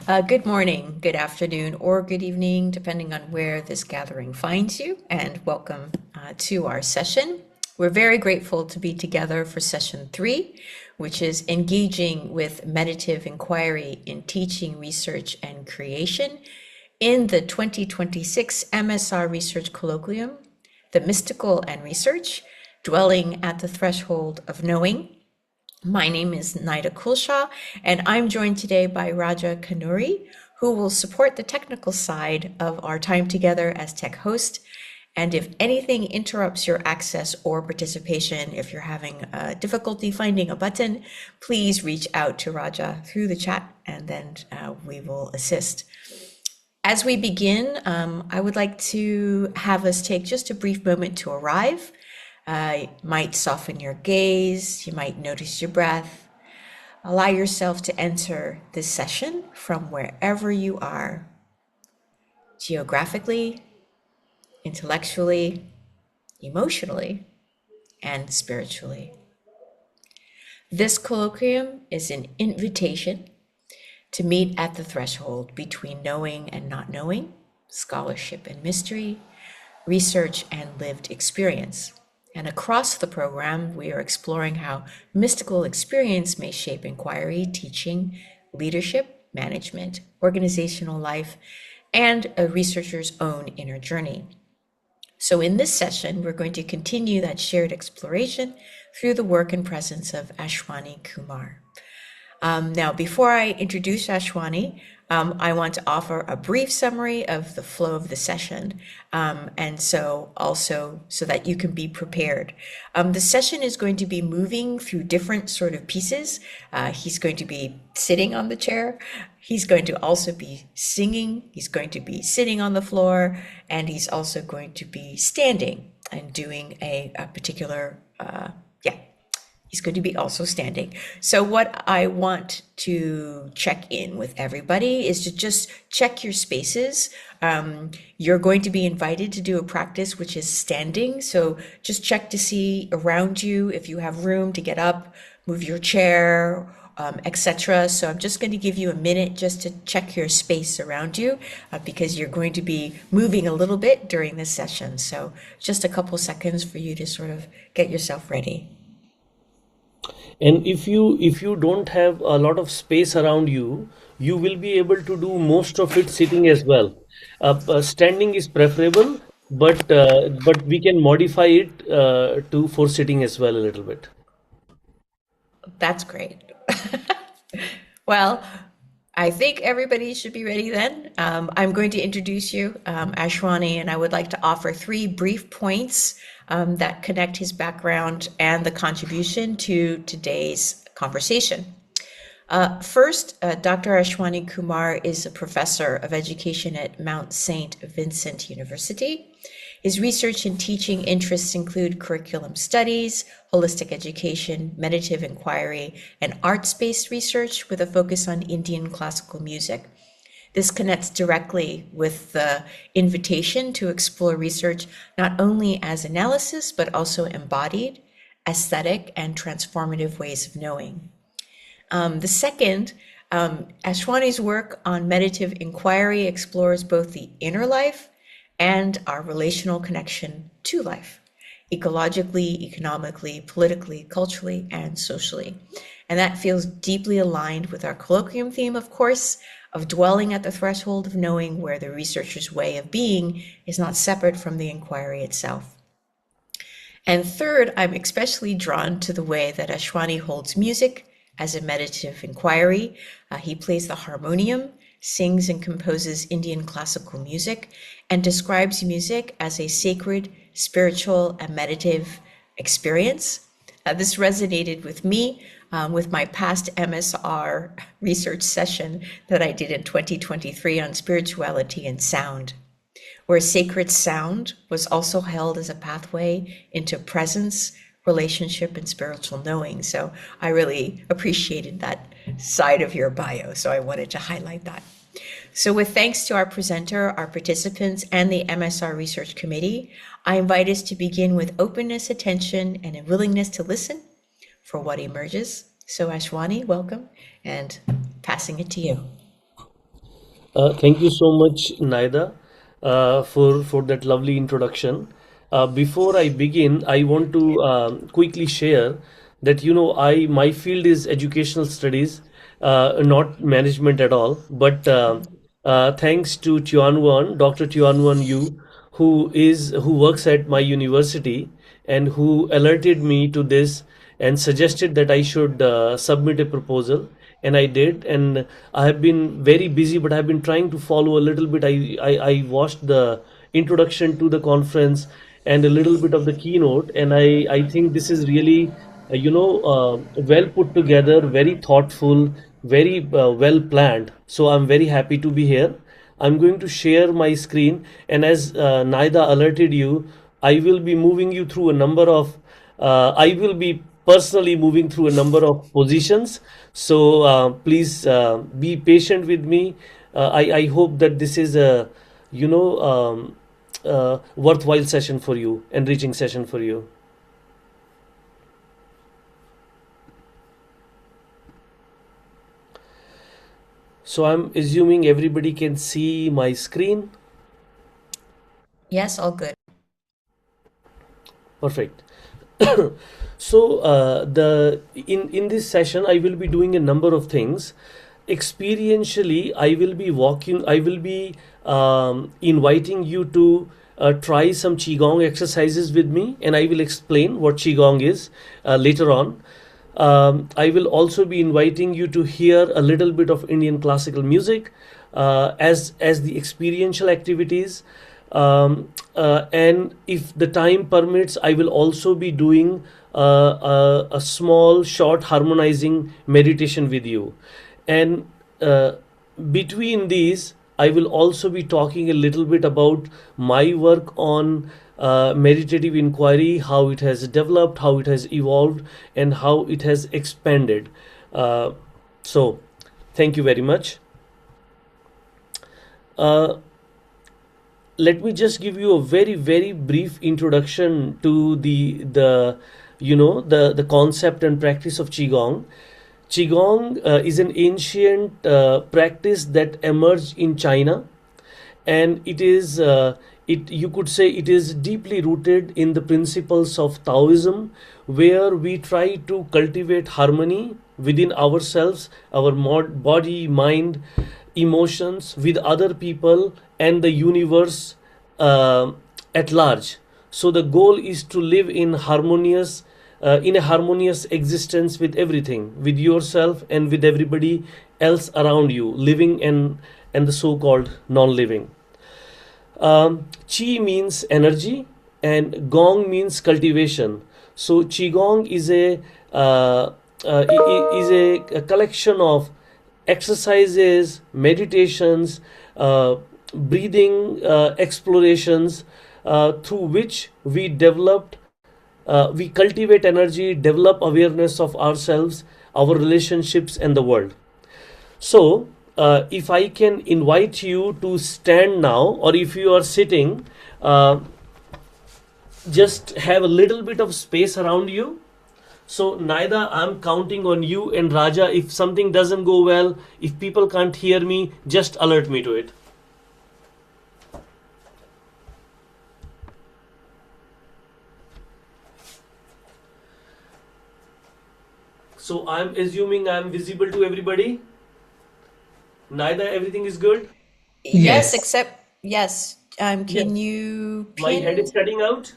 Good morning, good afternoon, or good evening, depending on where this gathering finds you, and welcome to our session. We're very grateful to be together for session 3, which is engaging with meditative inquiry in teaching, research, and creation in the 2026 MSR Research Colloquium, The Mystical and Research, Dwelling at the Threshold of Knowing. My name is Naida Kulshaw, and I'm joined today by Raja Kanuri, who will support the technical side of our time together as tech host. And if anything interrupts your access or participation, if you're having difficulty finding a button, please reach out to Raja through the chat, and then we will assist. As we begin, I would like to have us take just a brief moment to arrive. You might soften your gaze, you might notice your breath. Allow yourself to enter this session from wherever you are, geographically, intellectually, emotionally, and spiritually. This colloquium is an invitation to meet at the threshold between knowing and not knowing, scholarship and mystery, research and lived experience. And across the program, we are exploring how mystical experience may shape inquiry, teaching, leadership, management, organizational life, and a researcher's own inner journey. So in this session, we're going to continue that shared exploration through the work and presence of Ashwani Kumar. Now, before I introduce Ashwani, I want to offer a brief summary of the flow of the session, and so that you can be prepared. The session is going to be moving through different sort of pieces. He's going to be sitting on the chair. He's going to also be singing. He's going to be sitting on the floor, and he's also going to be standing and doing a particular, he's going to be also standing. So what I want to check in with everybody is to just check your spaces. You're going to be invited to do a practice which is standing. So just check to see around you if you have room to get up, move your chair, etc. So I'm just going to give you a minute just to check your space around you because you're going to be moving a little bit during this session. So just a couple seconds for you to sort of get yourself ready. And if you don't have a lot of space around you, you will be able to do most of it sitting as well. Standing is preferable, but we can modify it to for sitting as well a little bit. That's great. Well, I think everybody should be ready then. I'm going to introduce you, Ashwani, and I would like to offer 3 brief points that connect his background and the contribution to today's conversation. First, Dr. Ashwani Kumar is a professor of education at Mount St. Vincent University. His research and teaching interests include curriculum studies, holistic education, meditative inquiry, and arts-based research with a focus on Indian classical music. This connects directly with the invitation to explore research not only as analysis, but also embodied, aesthetic, and transformative ways of knowing. The second, Ashwani's work on meditative inquiry explores both the inner life and our relational connection to life, ecologically, economically, politically, culturally, and socially. And that feels deeply aligned with our colloquium theme, of course, of dwelling at the threshold of knowing, where the researcher's way of being is not separate from the inquiry itself. And third, I'm especially drawn to the way that Ashwani holds music as a meditative inquiry. He plays the harmonium, sings and composes Indian classical music, and describes music as a sacred, spiritual, and meditative experience. This resonated with me with my past MSR research session that I did in 2023 on spirituality and sound, where sacred sound was also held as a pathway into presence, relationship, and spiritual knowing. So I really appreciated that side of your bio, so I wanted to highlight that. So with thanks to our presenter, our participants, and the MSR Research Committee, I invite us to begin with openness, attention, and a willingness to listen for what emerges. So Ashwani, welcome, and passing it to you. Thank you so much, Naida, for that lovely introduction. Before I begin, I want to quickly share that I my field is educational studies, not management at all. But thanks to Tianwan, Dr. Tianwan Yu, who works at my university and who alerted me to this and suggested that I should submit a proposal, and I did. And I have been very busy, but I've been trying to follow a little bit. I watched the introduction to the conference and a little bit of the keynote, and I think this is really well put together, very thoughtful, very well planned. So I'm very happy to be here. I'm going to share my screen, and as Naida alerted you, I will be moving you through a number of, I will be personally moving through a number of positions. So please be patient with me. I hope that this is a, you know, worthwhile session for you, enriching session for you. So I'm assuming everybody can see my screen. Yes, all good. Perfect. So the in this session, I will be doing a number of things. Experientially, I will be walking. I will be inviting you to try some qigong exercises with me, and I will explain what qigong is later on. I will also be inviting you to hear a little bit of Indian classical music as the experiential activities. And if the time permits, I will also be doing a small, short harmonizing meditation with you. And between these, I will also be talking a little bit about my work on meditative inquiry, how it has developed, how it has evolved, and how it has expanded. So, thank you very much. Uh, Let me just give you a very brief introduction to the concept and practice of qigong. Qigong is an ancient practice that emerged in China, and it is it you could say it is deeply rooted in the principles of Taoism, where we try to cultivate harmony within ourselves, our body, mind, emotions, with other people and the universe uh, at large. So the goal is to live in a harmonious existence with everything, with yourself and with everybody else around you, living and the so-called non-living. Qi means energy, and Gong means cultivation. So Qigong is a collection of exercises, meditations, breathing explorations through which we cultivate energy, develop awareness of ourselves, our relationships, and the world. So, if I can invite you to stand now, or if you are sitting, just have a little bit of space around you. So, Naida, I'm counting on you, and Raja, if something doesn't go well, if people can't hear me, just alert me to it. So, I'm assuming I'm visible to everybody. Naida, everything is good? Yes, Yes. except, yes. Yes. Can you My head is pin? cutting out?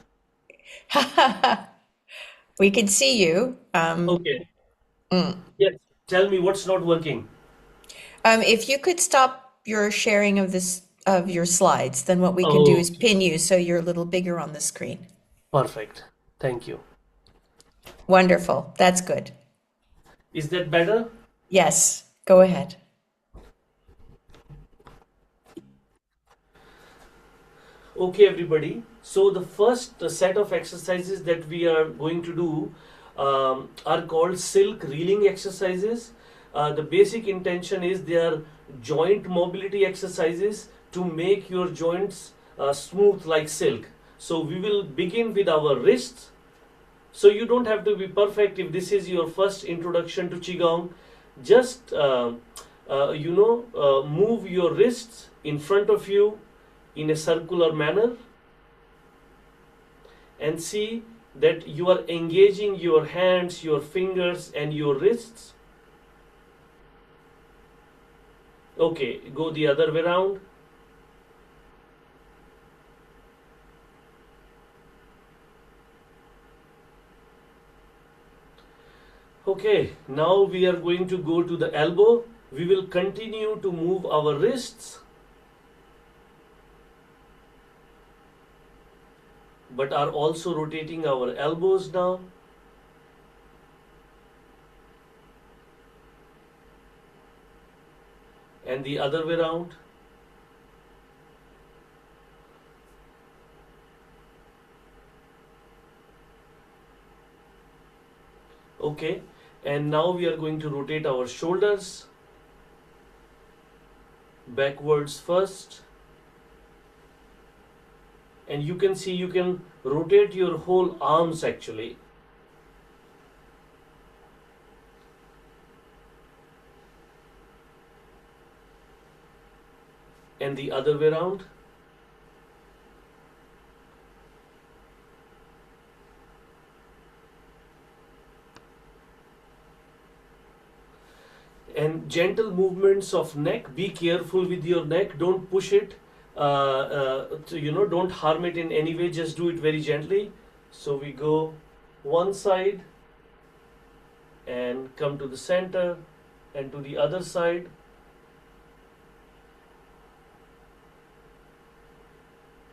We can see you. Okay. Yes. Tell me what's not working. If you could stop your sharing of of your slides, then what we can do Oh, is pin you so you're a little bigger on the screen. perfect. Thank you. Wonderful. That's good. Is that better? Yes, go ahead. Okay, everybody. So the first set of exercises that we are going to do are called silk reeling exercises. The basic intention is they are joint mobility exercises to make your joints smooth like silk. So we will begin with our wrists. So you don't have to be perfect if this is your first introduction to Qigong. Just move your wrists in front of you in a circular manner, and see that you are engaging your hands, your fingers, and your wrists. Okay, go the other way around. Okay, now we are going to go to the elbow. We will continue to move our wrists, but are also rotating our elbows now. And the other way around. Okay, and now we are going to rotate our shoulders backwards first, and you can see you can rotate your whole arms actually. And the other way around. And gentle movements of neck. Be careful with your neck. Don't push it. Don't harm it in any way. Just do it very gently. So we go one side and come to the center, and to the other side.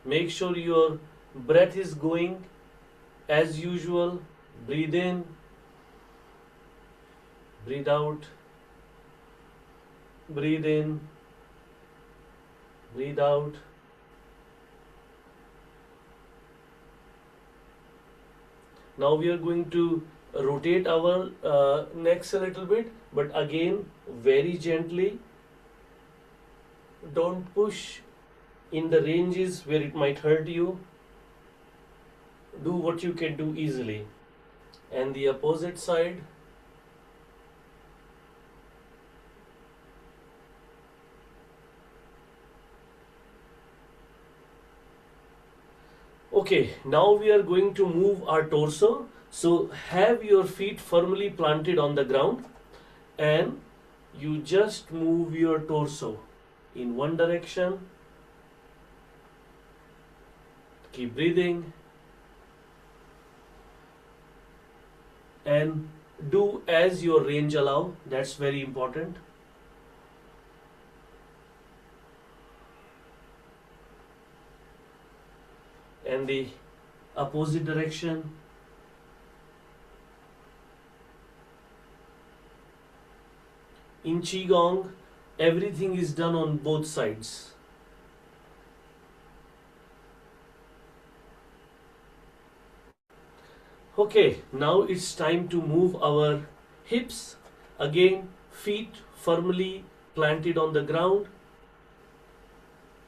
Make sure your breath is going as usual. Breathe in, breathe out, breathe in, breathe out. Now we are going to rotate our necks a little bit, but again very gently. Don't push in the ranges where it might hurt you. Do what you can do easily. And the opposite side. Okay, now we are going to move our torso. So have your feet firmly planted on the ground, and you just move your torso in one direction. Keep breathing and do as your range allow. That's very important. And the opposite direction. In Qi Gong, everything is done on both sides. Okay, now it's time to move our hips. Again, feet firmly planted on the ground,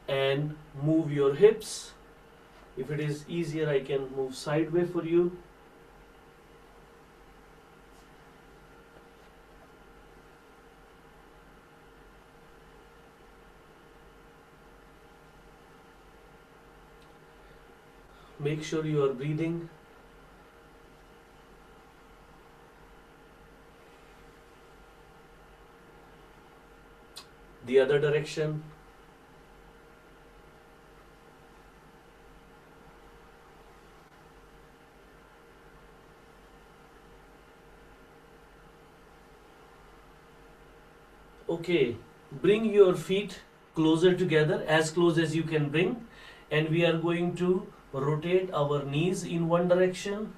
and move your hips. If it is easier, I can move sideways for you. Make sure you are breathing. The other direction. Okay, bring your feet closer together, as close as you can bring, and we are going to rotate our knees in one direction.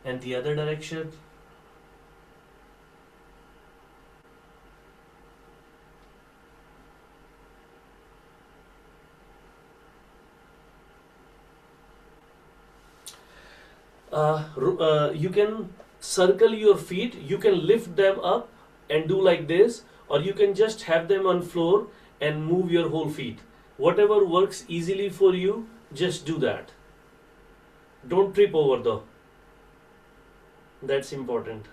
And the other direction. You can circle your feet, you can lift them up and do like this, or you can just have them on floor and move your whole feet. Whatever works easily for you, just do that. Don't trip over though. That's important.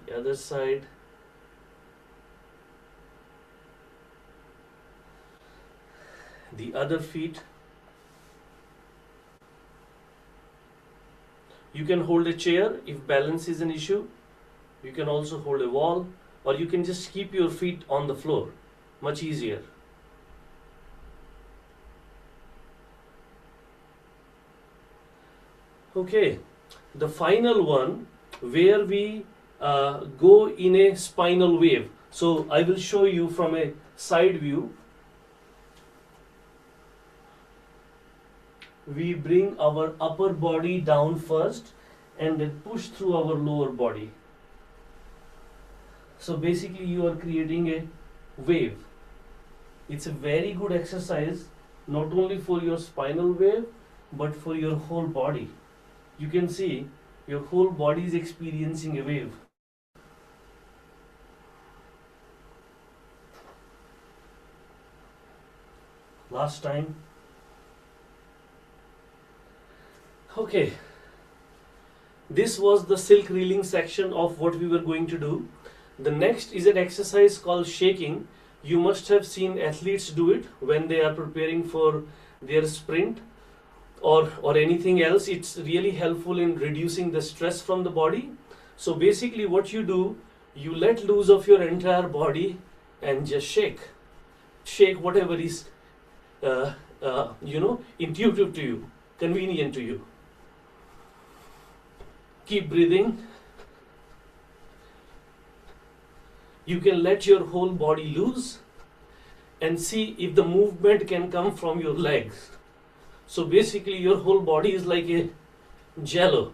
The other side. The other feet. You can hold a chair if balance is an issue. You can also hold a wall, or you can just keep your feet on the floor. Much easier. Okay, the final one where we go in a spinal wave. So I will show you from a side view. We bring our upper body down first and then push through our lower body. So basically you are creating a wave. It's a very good exercise not only for your spinal wave but for your whole body. You can see your whole body is experiencing a wave. Last time. Okay, this was the silk reeling section of what we were going to do. The next is an exercise called shaking. You must have seen athletes do it when they are preparing for their sprint or anything else. It's really helpful in reducing the stress from the body. So basically what you do, you let loose of your entire body and just shake. Shake whatever is intuitive to you, convenient to you. Keep breathing. You can let your whole body loose and see if the movement can come from your legs. So basically your whole body is like a jello.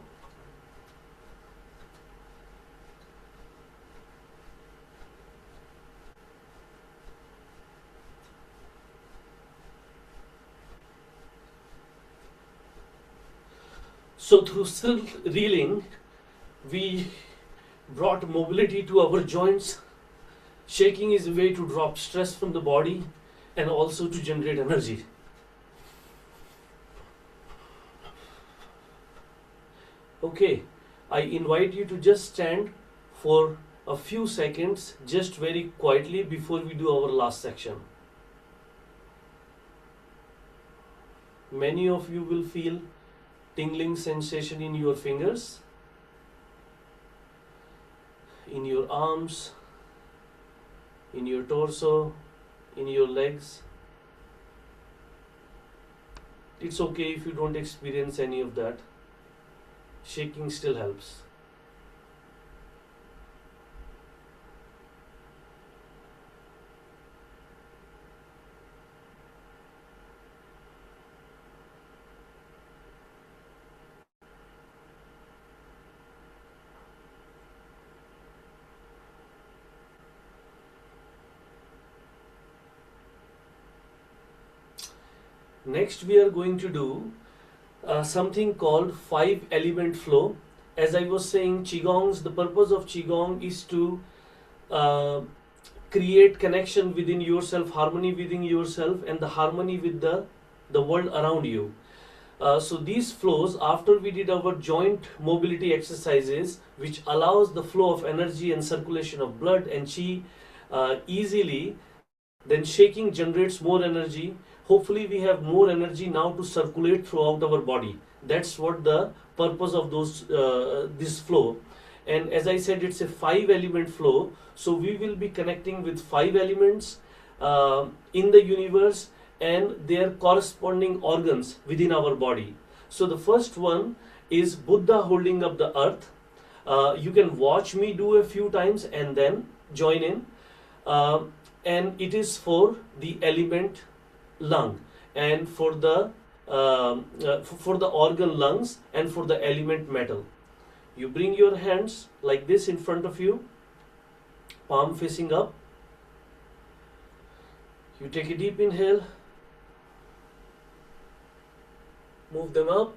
So through silk reeling, we brought mobility to our joints. Shaking is a way to drop stress from the body and also to generate energy. Okay, I invite you to just stand for a few seconds, just very quietly before we do our last section. Many of you will feel tingling sensation in your fingers, in your arms, in your torso, in your legs. It's okay if you don't experience any of that. Shaking still helps. Next we are going to do something called 5-element flow. As I was saying, Qigongs, the purpose of Qigong is to create connection within yourself, harmony within yourself, and the harmony with the world around you. So these flows, after we did our joint mobility exercises, which allows the flow of energy and circulation of blood and Qi easily, then shaking generates more energy. Hopefully we have more energy now to circulate throughout our body. That's what the purpose of this flow. And as I said, it's a 5-element flow. So we will be connecting with 5 elements in the universe and their corresponding organs within our body. So the first one is Buddha holding up the earth. You can watch me do a few times and then join in. And it is for the element lung and for the organ lungs and for the element metal. You bring your hands like this in front of you, palm facing up. You take a deep inhale, move them up.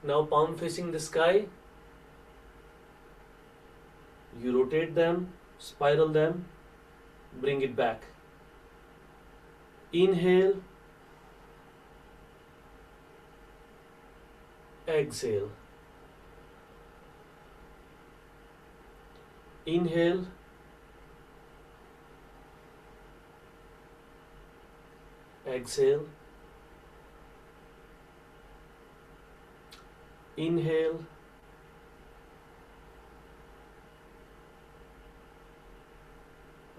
Now palm facing the sky. You rotate them, spiral them, bring it back. Inhale, exhale. Inhale, exhale. Inhale,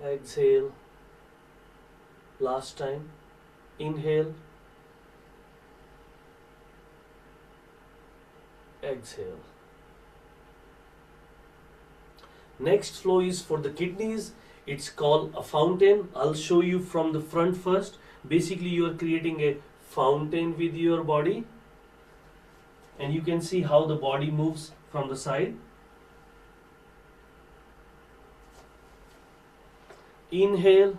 exhale. Last time. Inhale, exhale. Next flow is for the kidneys. It's called a fountain. I'll show you from the front first. Basically, you are creating a fountain with your body, and you can see how the body moves from the side. Inhale,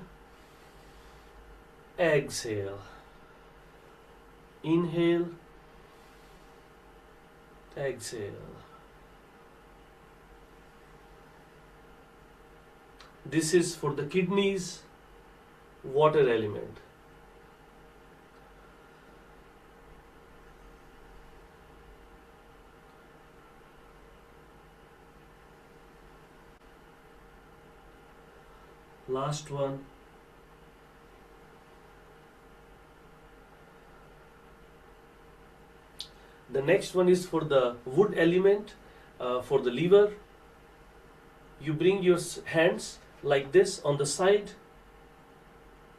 exhale. Inhale, exhale. This is for the kidneys, water element. Last one. The next one is for the wood element, for the liver. You bring your hands like this on the side,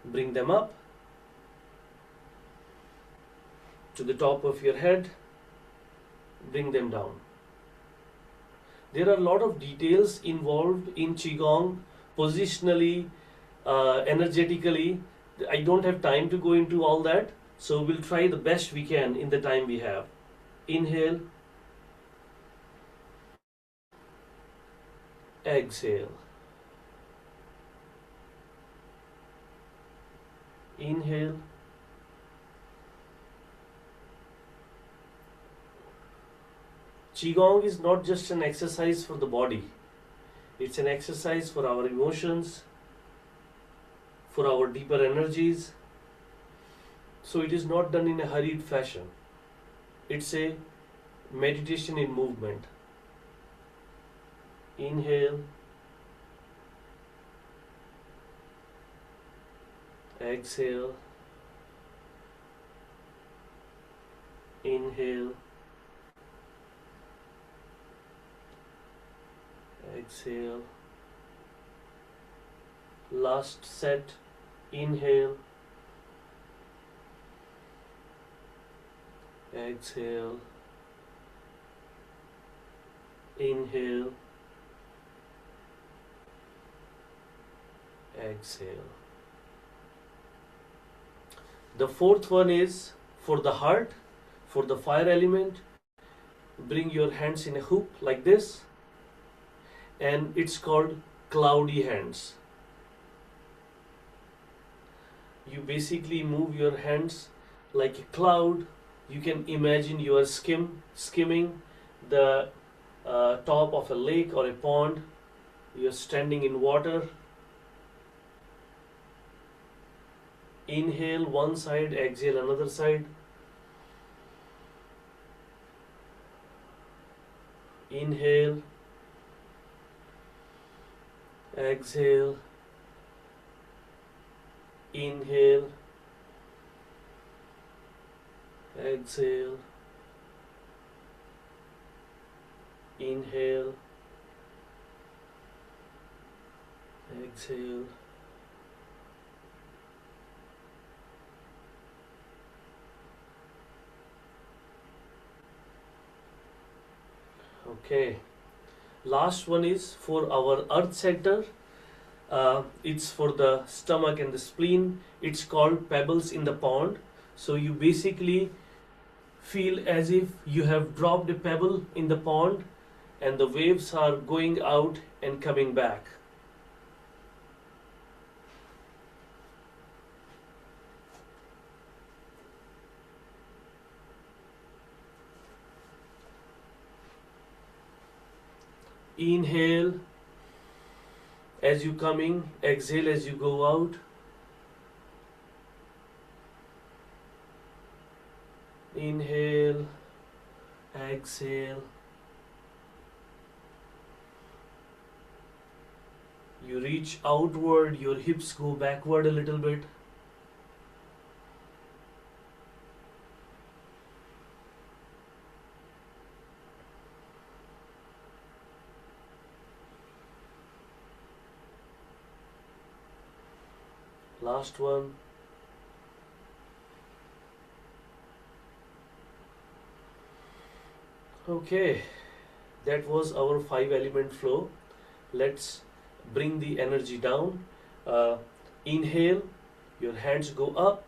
bring them up to the top of your head, bring them down. There are a lot of details involved in Qi Gong, positionally, energetically. I don't have time to go into all that, so we'll try the best we can in the time we have. Inhale, exhale. Inhale, Qigong is not just an exercise for the body, it's an exercise for our emotions, for our deeper energies. So it is not done in a hurried fashion. It's a meditation in movement. Inhale, exhale, inhale, exhale. Last set. Inhale, exhale, inhale, exhale. The fourth one is for the heart, for the fire element. Bring your hands in a hoop like this, and it's called cloudy hands. You basically move your hands like a cloud. You can imagine you are skimming the top of a lake or a pond. You're standing in water. Inhale one side, exhale another side. Inhale, exhale, inhale, exhale, inhale, exhale. Okay, last one is for our earth center. It's for the stomach and the spleen. It's called pebbles in the pond. So you basically feel as if you have dropped a pebble in the pond and the waves are going out and coming back. Inhale, As you come in, exhale as you go out. Inhale, exhale. You reach outward, your hips go backward a little bit. Last one. Okay, that was our 5 element flow. Let's bring the energy down. Inhale, your hands go up,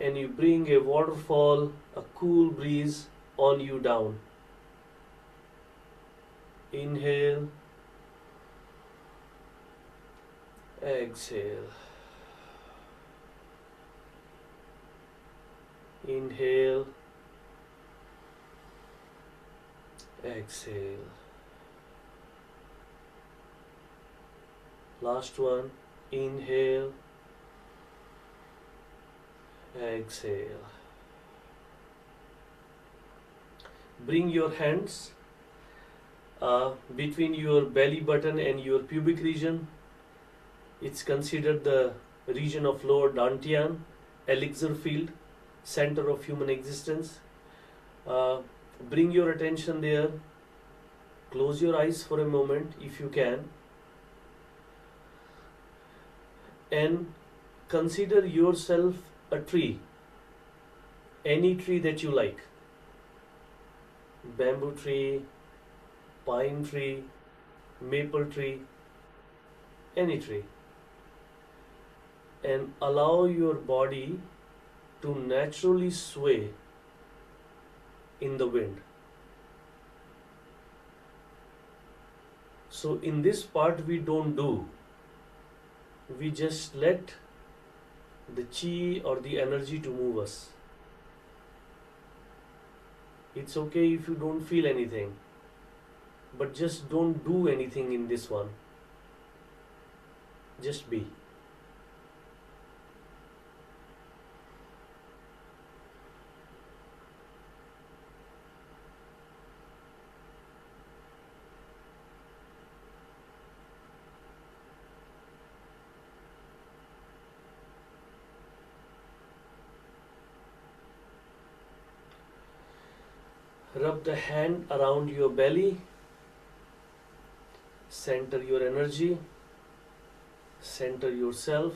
and you bring a waterfall, a cool breeze on you down. Inhale, exhale. Inhale, exhale. Last one. Inhale, exhale. Bring your hands between your belly button and your pubic region. It's considered the region of lower dantian, elixir field, center of human existence. Bring your attention there. Close your eyes for a moment if you can. And consider yourself a tree. Any tree that you like. Bamboo tree, pine tree, maple tree, any tree. And allow your body to naturally sway in the wind. So in this part we don't do. We just let the chi or the energy to move us. It's okay if you don't feel anything, but just don't do anything in this one. Just be. Rub the hand around your belly. Center your energy. Center yourself.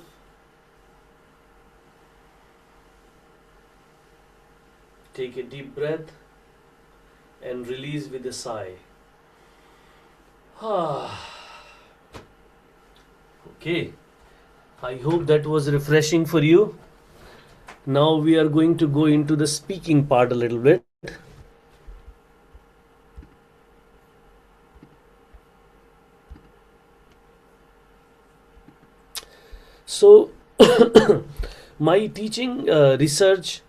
Take a deep breath and release with a sigh. Okay. I hope that was refreshing for you. Now we are going to go into the speaking part a little bit. So, my teaching, research,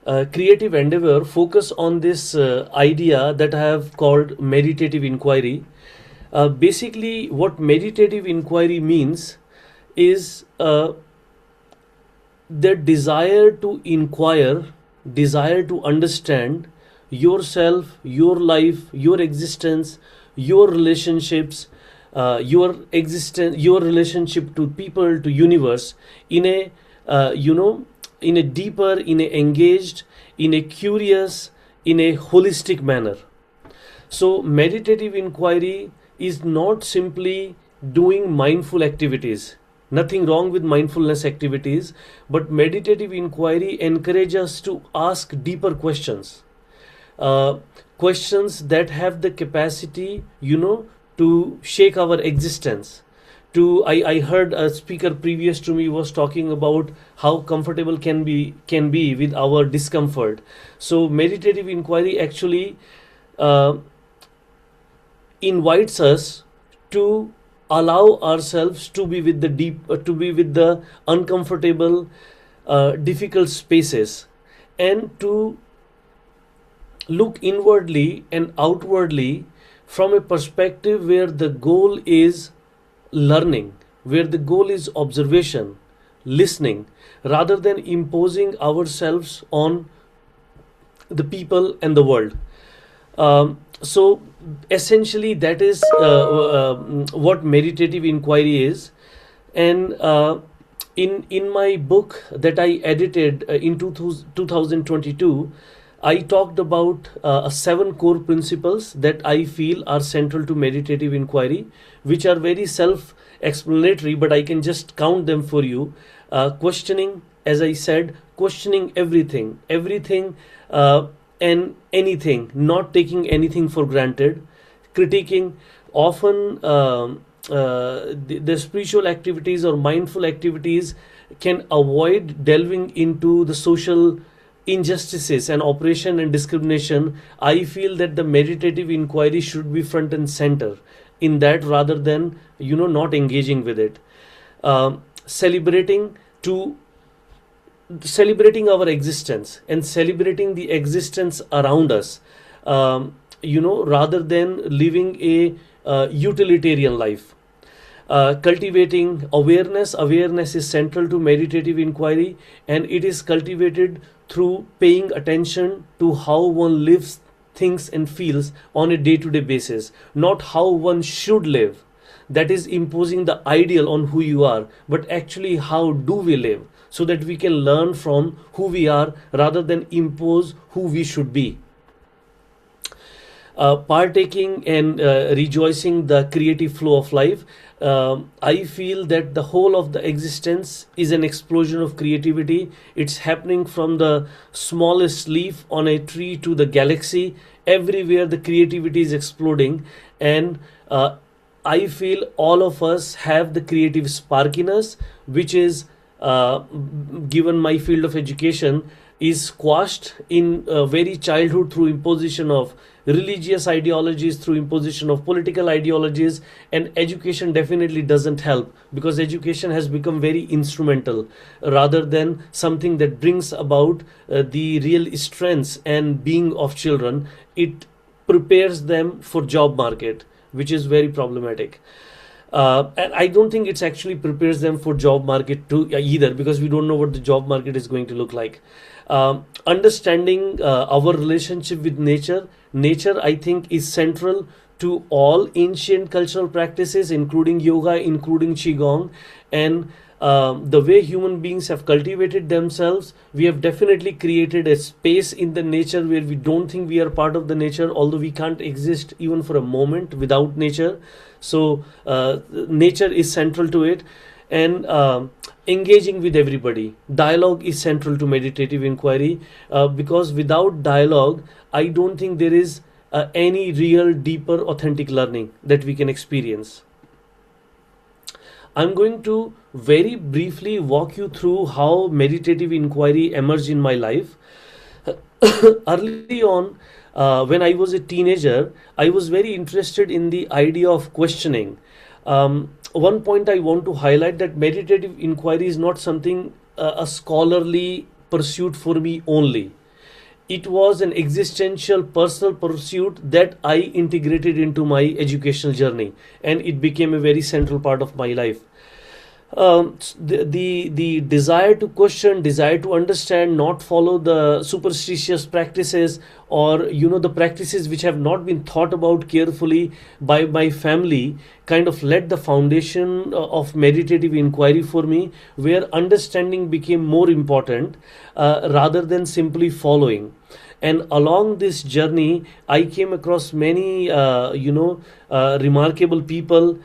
creative endeavor focus on this idea that I have called meditative inquiry. Basically, what meditative inquiry means is the desire to inquire, desire to understand yourself, your life, your existence, your relationships, your existence, your relationship to people, to universe, in a in a deeper, in a engaged, in a curious, in a holistic manner. So meditative inquiry is not simply doing mindful activities. Nothing wrong with mindfulness activities, but meditative inquiry encourages us to ask deeper questions. uh, Questions that have the capacity, to shake our existence. I heard a speaker previous to me was talking about how comfortable can be with our discomfort. So meditative inquiry actually uh, invites us to allow ourselves to be with the to be with the uncomfortable, difficult spaces, and to look inwardly and outwardly from a perspective where the goal is learning, where the goal is observation, listening, rather than imposing ourselves on the people and the world. So essentially, that is what meditative inquiry is. And in my book that I edited in 2022, I talked about seven core principles that I feel are central to meditative inquiry, which are very self-explanatory, but I can just count them for you. Questioning, as I said, questioning everything, uh, and anything, not taking anything for granted, critiquing, often the spiritual activities or mindful activities can avoid delving into the social injustices and oppression and discrimination. I feel that the meditative inquiry should be front and center in that, rather than not engaging with it. Celebrating to celebrating our existence and celebrating the existence around us, rather than living a utilitarian life. Cultivating awareness. Awareness is central to meditative inquiry, and it is cultivated through paying attention to how one lives, thinks, and feels on a day to day basis, not how one should live. That is imposing the ideal on who you are, but actually, how do we live so that we can learn from who we are rather than impose who we should be. Partaking and rejoicing the creative flow of life. I feel that the whole of the existence is an explosion of creativity. It's happening from the smallest leaf on a tree to the galaxy. Everywhere the creativity is exploding, and I feel all of us have the creative spark in us, which is, given my field of education, is squashed in very childhood through imposition of religious ideologies, through imposition of political ideologies. And education definitely doesn't help, because education has become very instrumental rather than something that brings about the real strengths and being of children. It prepares them for job market, which is very problematic. And I don't think it's actually prepares them for job market too either, because we don't know what the job market is going to look like. Understanding our relationship with nature. Nature, I think, is central to all ancient cultural practices, including yoga, including Qi Gong, and the way human beings have cultivated themselves. We have definitely created a space in the nature where we don't think we are part of the nature, although we can't exist even for a moment without nature. So nature is central to it. And engaging with everybody. Dialogue is central to meditative inquiry, because without dialogue, I don't think there is any real, deeper, authentic learning that we can experience. I'm going to very briefly walk you through how meditative inquiry emerged in my life. Early on, when I was a teenager, I was very interested in the idea of questioning. One point I want to highlight, that meditative inquiry is not something, a scholarly pursuit for me only. It was an existential personal pursuit that I integrated into my educational journey, and it became a very central part of my life. The desire to question, desire to understand, not follow the superstitious practices, or the practices which have not been thought about carefully by my family, kind of led the foundation of meditative inquiry for me, where understanding became more important rather than simply following. And along this journey, I came across many remarkable people,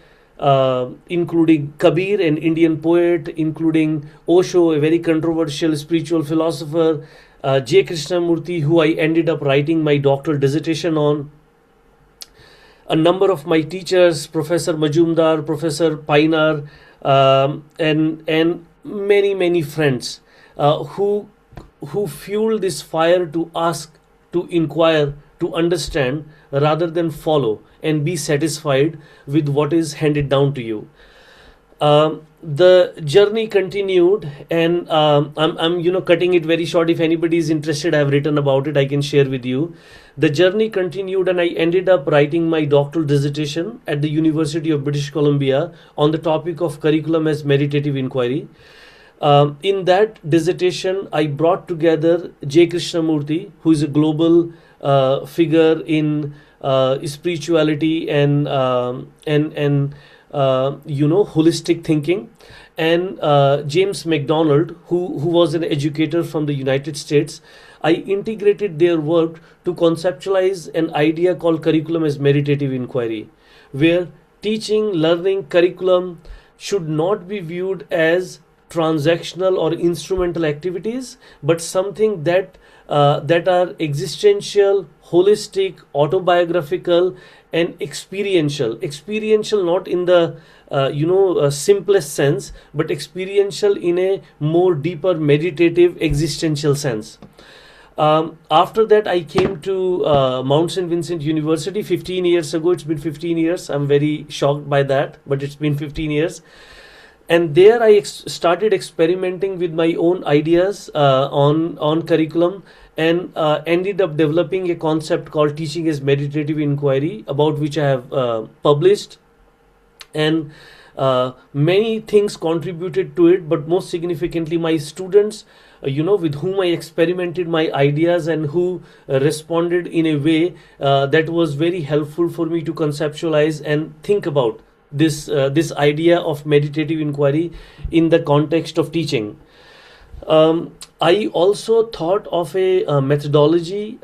including Kabir, an Indian poet, including Osho, a very controversial spiritual philosopher, J. Krishnamurti, who I ended up writing my doctoral dissertation on, a number of my teachers, Professor Majumdar, Professor Painar, and many friends who fuel this fire to ask, to inquire, to understand, rather than follow and be satisfied with what is handed down to you. the journey continued, and I'm cutting it very short. If anybody is interested, I've written about it, I can share with you. The journey continued, and I ended up writing my doctoral dissertation at the University of British Columbia on the topic of curriculum as meditative inquiry. In that dissertation, I brought together J. Krishnamurti, who is a global figure in spirituality and holistic thinking, and James MacDonald, who was an educator from the United States. I integrated their work to conceptualize an idea called curriculum as meditative inquiry, where teaching, learning, curriculum should not be viewed as transactional or instrumental activities, but something that are existential, holistic, autobiographical, and experiential. Experiential not in the simplest sense, but experiential in a more deeper, meditative, existential sense. After that, I came to Mount St. Vincent University 15 years ago. It's been 15 years. I'm very shocked by that, but it's been 15 years. And there I started experimenting with my own ideas on curriculum, and ended up developing a concept called teaching as meditative inquiry, about which I have published, and many things contributed to it, but most significantly my students, with whom I experimented my ideas, and who responded in a way that was very helpful for me to conceptualize and think about this idea of meditative inquiry in the context of teaching. I also thought of a methodology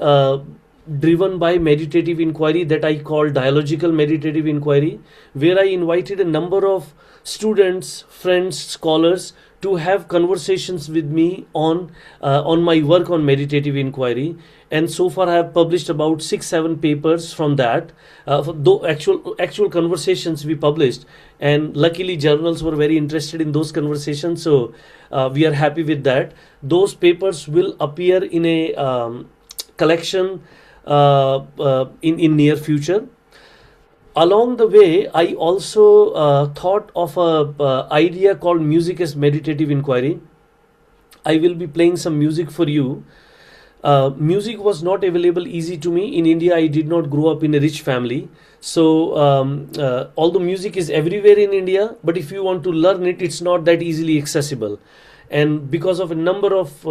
driven by meditative inquiry that I call dialogical meditative inquiry, where I invited a number of students, friends, scholars to have conversations with me on my work on meditative inquiry. And so far I have published about 6-7 papers from that, though actual conversations we published, and luckily journals were very interested in those conversations, so we are happy with that. Those papers will appear in a collection in near future. Along the way, I also thought of a idea called music as meditative inquiry. I will be playing some music for you. Music was not available easy to me. In India, I did not grow up in a rich family. So, although music is everywhere in India, but if you want to learn it, it's not that easily accessible. And because of a number of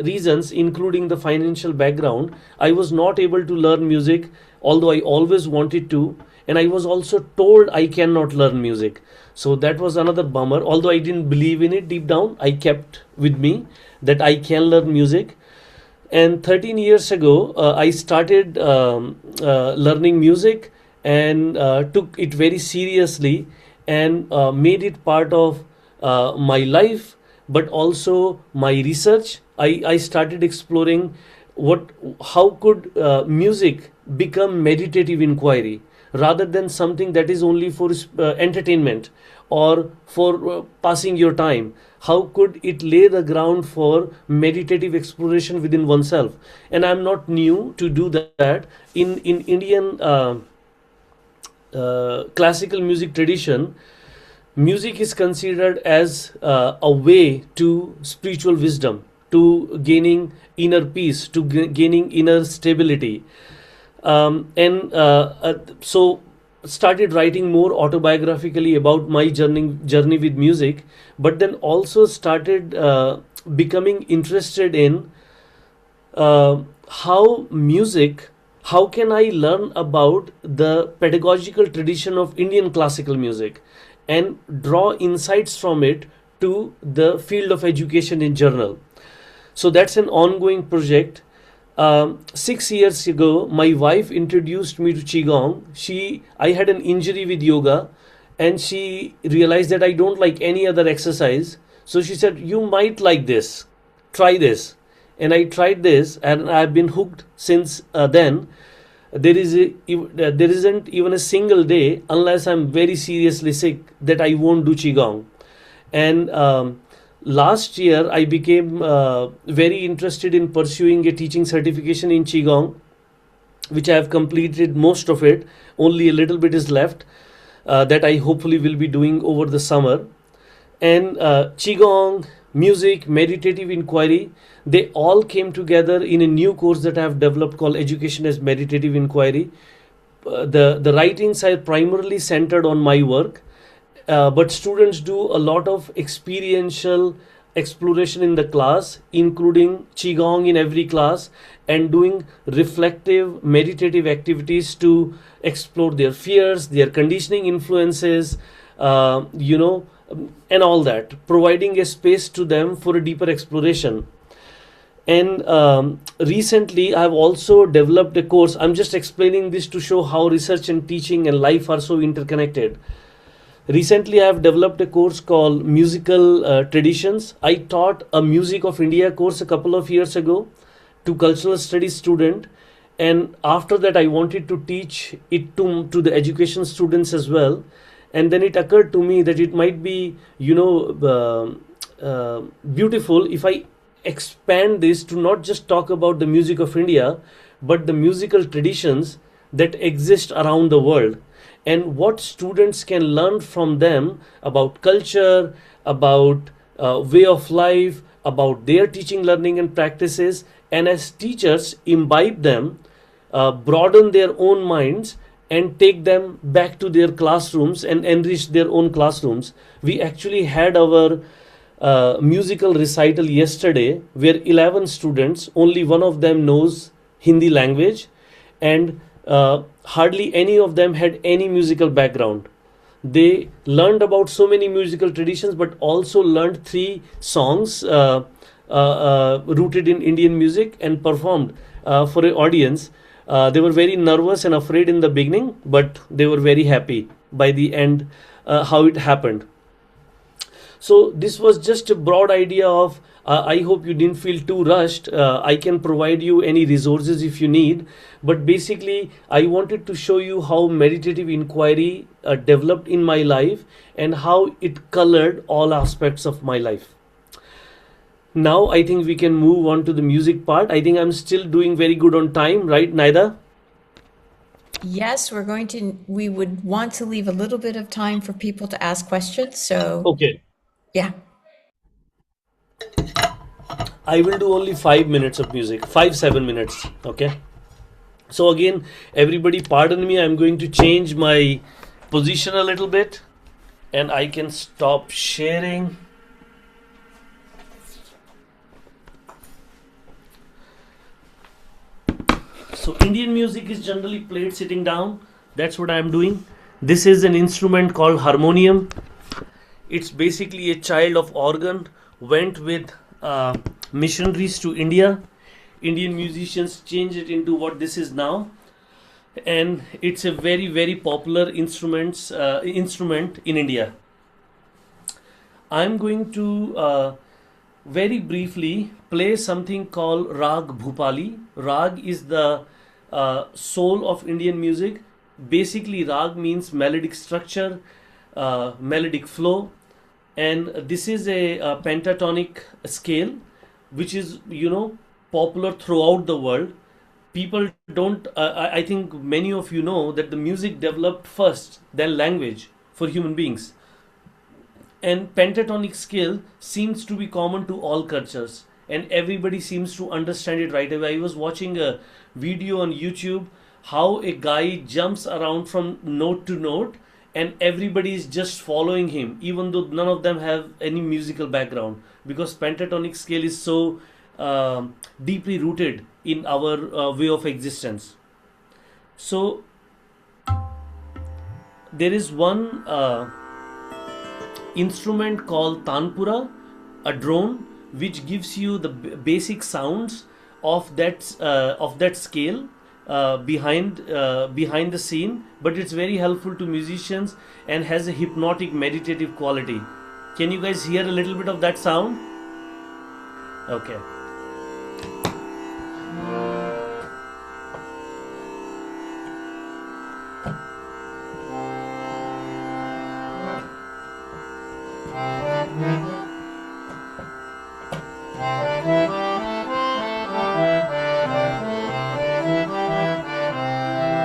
reasons, including the financial background, I was not able to learn music, although I always wanted to. And I was also told I cannot learn music. So that was another bummer. Although I didn't believe in it deep down, I kept with me that I can learn music. And 13 years ago, I started learning music, and took it very seriously, and made it part of my life, but also my research. I started exploring how could music become meditative inquiry, rather than something that is only for entertainment or for passing your time. How could it lay the ground for meditative exploration within oneself? And I'm not new to do that. In Indian classical music tradition, music is considered as a way to spiritual wisdom, to gaining inner peace, to gaining inner stability. So started writing more autobiographically about my journey with music, but then also started becoming interested in how can I learn about the pedagogical tradition of Indian classical music, and draw insights from it to the field of education in general. So that's an ongoing project. 6 years ago, my wife introduced me to Qi Gong. I had an injury with yoga, and she realized that I don't like any other exercise. So she said, "You might like this. Try this." And I tried this, and I've been hooked since then. There isn't even a single day, unless I'm very seriously sick, that I won't do Qi Gong. And last year, I became very interested in pursuing a teaching certification in Qi Gong, which I have completed most of it. Only a little bit is left, that I hopefully will be doing over the summer. And Qi Gong, music, meditative inquiry, they all came together in a new course that I have developed called Education as Meditative Inquiry. The writings are primarily centered on my work, but students do a lot of experiential exploration in the class, including qigong in every class, and doing reflective meditative activities to explore their fears, their conditioning influences, and all that, providing a space to them for a deeper exploration. And recently, I've also developed a course. I'm just explaining this to show how research and teaching and life are so interconnected. Recently, I have developed a course called Musical Traditions. I taught a Music of India course a couple of years ago to cultural studies student, and after that, I wanted to teach it to the education students as well. And then it occurred to me that it might be, beautiful if I expand this to not just talk about the music of India, but the musical traditions that exist around the world, and what students can learn from them about culture, about way of life, about their teaching, learning, and practices. And as teachers, imbibe them, broaden their own minds, and take them back to their classrooms and enrich their own classrooms. We actually had our musical recital yesterday where 11 students, only one of them knows Hindi language, and hardly any of them had any musical background. They learned about so many musical traditions, but also learned three songs rooted in Indian music and performed for an audience. They were very nervous and afraid in the beginning, but they were very happy by the end how it happened. So this was just a broad idea of, I hope you didn't feel too rushed. I can provide you any resources if you need, but basically I wanted to show you how meditative inquiry developed in my life and how it colored all aspects of my life. Now I think we can move on to the music part. I think I'm still doing very good on time, right, Naida? Yes, we would want to leave a little bit of time for people to ask questions. So, Okay. yeah. I will do only 5 minutes of music, 7 minutes. Okay. So again, everybody pardon me. I'm going to change my position a little bit, and I can stop sharing. So Indian music is generally played sitting down. That's what I'm doing. This is an instrument called harmonium. It's basically a child of organ. Went with missionaries to India. Indian musicians changed it into what this is now, and it's a very popular instrument in India. I'm going to very briefly play something called Rag Bhupali. Rag is the soul of Indian music. Basically, Rag means melodic structure, melodic flow, and this is a pentatonic scale, which is popular throughout the world. People don't. I think many of you know that the music developed first, then language for human beings, and pentatonic scale seems to be common to all cultures, and everybody seems to understand it right away. I was watching a video on YouTube how a guy jumps around from note to note, and everybody is just following him even though none of them have any musical background, because pentatonic scale is so deeply rooted in our way of existence. So there is one instrument called tanpura, a drone, which gives you the basic sounds of that scale behind the scene, but it's very helpful to musicians and has a hypnotic meditative quality. Can you guys hear a little bit of that sound? Okay.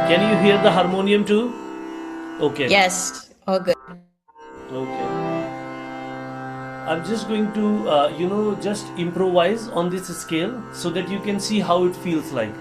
Can you hear the harmonium too? Okay. Yes, all good. Okay. I'm just going to, just improvise on this scale so that you can see how it feels like.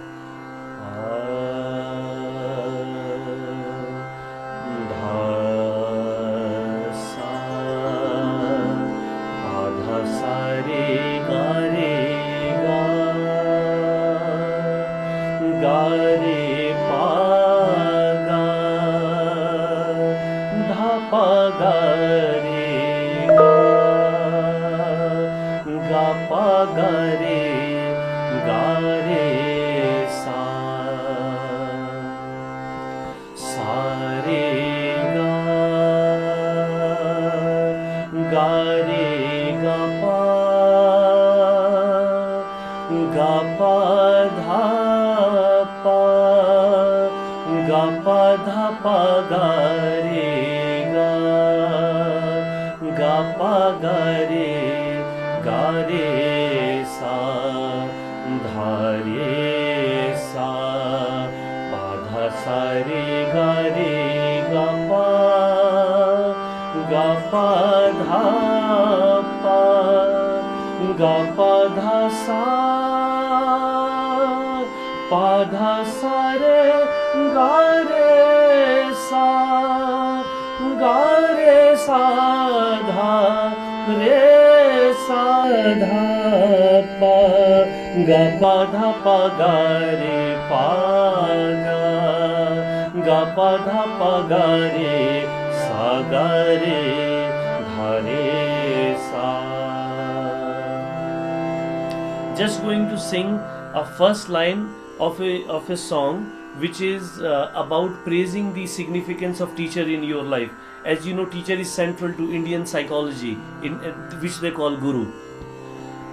Just going to sing a first line of a song which is about praising the significance of teacher in your life. As you know, teacher is central to Indian psychology, in which they call guru.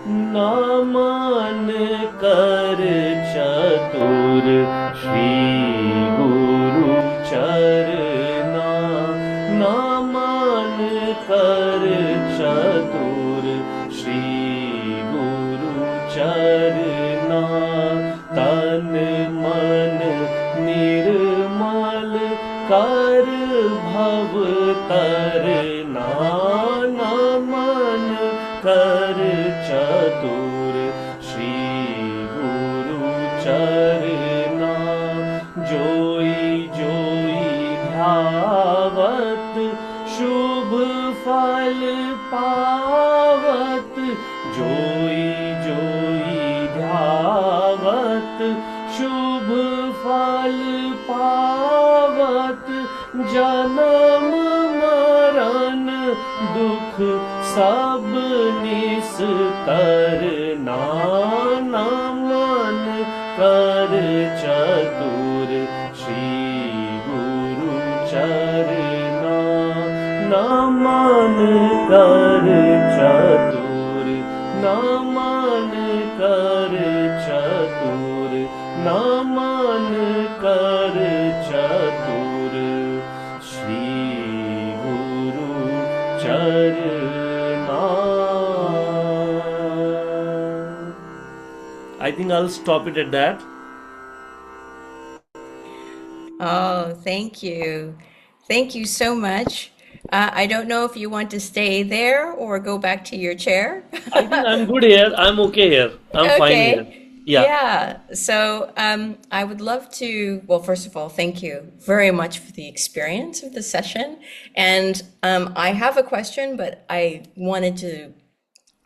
Naaman कर चतुर श्री गुरु चरना, Naaman कर चतुर श्री गुरु चरना, तन मन निर्मल कर भव तरना, नामान कर चतुर श्री गुरु चरना, जोई जोई ध्यावत शुभ फल पावत, जोई जोई ध्यावत शुभ फल पावत, जन्म मरण दुख सब निस्तर, नामान कर चतुर श्री गुरु चरना, नामान कर चतुर, नामान कर चतुर, नामान कर चतुर श्री गुरु चरना. I think I'll stop it at that. Oh, thank you. Thank you so much. I don't know if you want to stay there or go back to your chair. I think I'm good here. I'm okay here. I'm fine here. Okay. Yeah. Yeah. So I would love to, well, first of all, thank you very much for the experience of the session. And I have a question, but I wanted to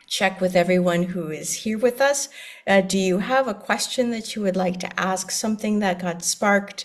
check with everyone who is here with us. Do you have a question that you would like to ask, something that got sparked